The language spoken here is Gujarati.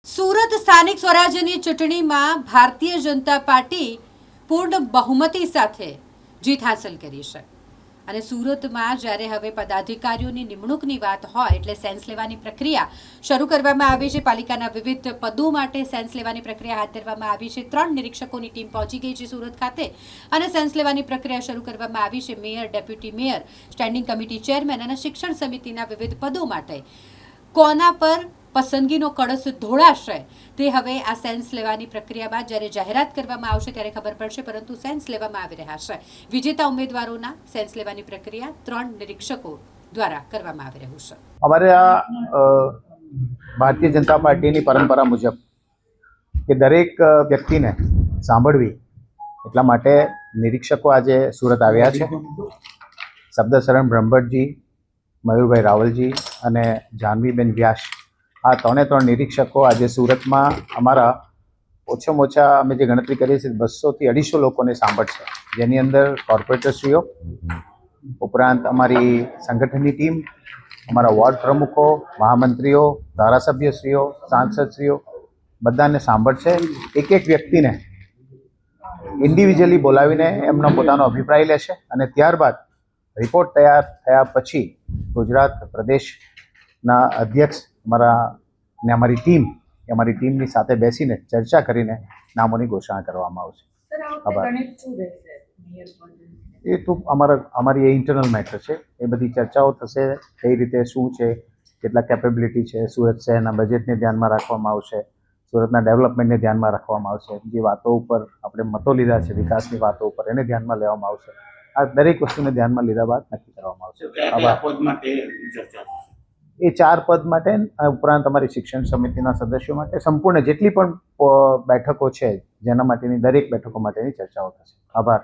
સુરત સ્થાનિક સ્વરાજ્યની ચૂંટણીમાં ભારતીય જનતા પાર્ટી પૂર્ણ બહુમતી સાથે જીત હાંસલ કરી છે અને સુરતમાં જ્યારે હવે પદાધિકારીઓની નિમણૂકની વાત હોય એટલે સેન્સ લેવાની પ્રક્રિયા શરૂ કરવામાં આવી છે. પાલિકાના વિવિધ પદો માટે સેન્સ લેવાની પ્રક્રિયા હાથ ધરવામાં આવી છે. 3 નિરીક્ષકોની ટીમ પહોંચી ગઈ છે સુરત ખાતે અને સેન્સ લેવાની પ્રક્રિયા શરૂ કરવામાં આવી છે. Mayor, deputy mayor, standing committee chairman અને શિક્ષણ સમિતિના વિવિધ પદો માટે કોના પર પસંદગીનો કળશ ઢોળાશે તે હવે આ સેન્સ લેવાની પ્રક્રિયા બાદ જ્યારે જાહેરાત કરવામાં આવશે ત્યારે ખબર પડશે, પરંતુ સેન્સ લેવામાં આવી રહ્યા છે. વિજેતા ઉમેદવારોના સેન્સ લેવાની પ્રક્રિયા 3 નિરીક્ષકો દ્વારા કરવામાં આવી રહ્યું છે. અમારે ભારતીય જનતા પાર્ટીની પરંપરા મુજબ કે દરેક વ્યક્તિને સાંભળવી એટલા માટે નિરીક્ષકો આજે સુરત આવ્યા છે. શબ્દશરણ બ્રહ્મભટ્ટજી, મયુરભાઈ રાવલજી અને જાહ્નવીબેન વ્યાસ, આ 3 નિરીક્ષકો આજે સુરતમાં અમારા ઓછામાં ઓછા અમે જે ગણતરી કરીએ છીએ 200 થી 250 લોકોને સાંભળશે, જેની અંદર કોર્પોરેટરશ્રીઓ ઉપરાંત અમારી સંગઠનની ટીમ, અમારા વોર્ડ પ્રમુખો, મહામંત્રીઓ, ધારાસભ્યશ્રીઓ, સાંસદશ્રીઓ બધાને સાંભળશે. એક એક વ્યક્તિને ઇન્ડિવિજ્યુઅલી બોલાવીને એમનો પોતાનો અભિપ્રાય લેશે અને ત્યારબાદ રિપોર્ટ તૈયાર થયા પછી ગુજરાત પ્રદેશના અધ્યક્ષ અમારી ટીમની સાથે બેસીને ચર્ચા કરીને નામોની ઘોષણા કરવામાં આવશે. એ તો અમારી એ ઇન્ટરનલ મેટર છે. એ બધી ચર્ચાઓ થશે. કઈ રીતે શું છે, કેટલા કેપેબિલિટી છે, સુરત શહેરના બજેટને ધ્યાનમાં રાખવામાં આવશે, સુરતના ડેવલપમેન્ટને ધ્યાનમાં રાખવામાં આવશે, જે વાતો ઉપર આપણે મતો લીધા છે વિકાસની વાતો ઉપર એને ધ્યાનમાં લેવામાં આવશે. આ દરેક વસ્તુને ધ્યાનમાં લીધા બાદ નક્કી કરવામાં આવશે. એ 4 પદ માટે ઉપરાંત અમારી શિક્ષણ સમિતિના સદસ્યો માટે સંપૂર્ણ જેટલી પણ બેઠકો છે જેના માટેની દરેક બેઠકો માટેની ચર્ચાઓ થશે. આભાર.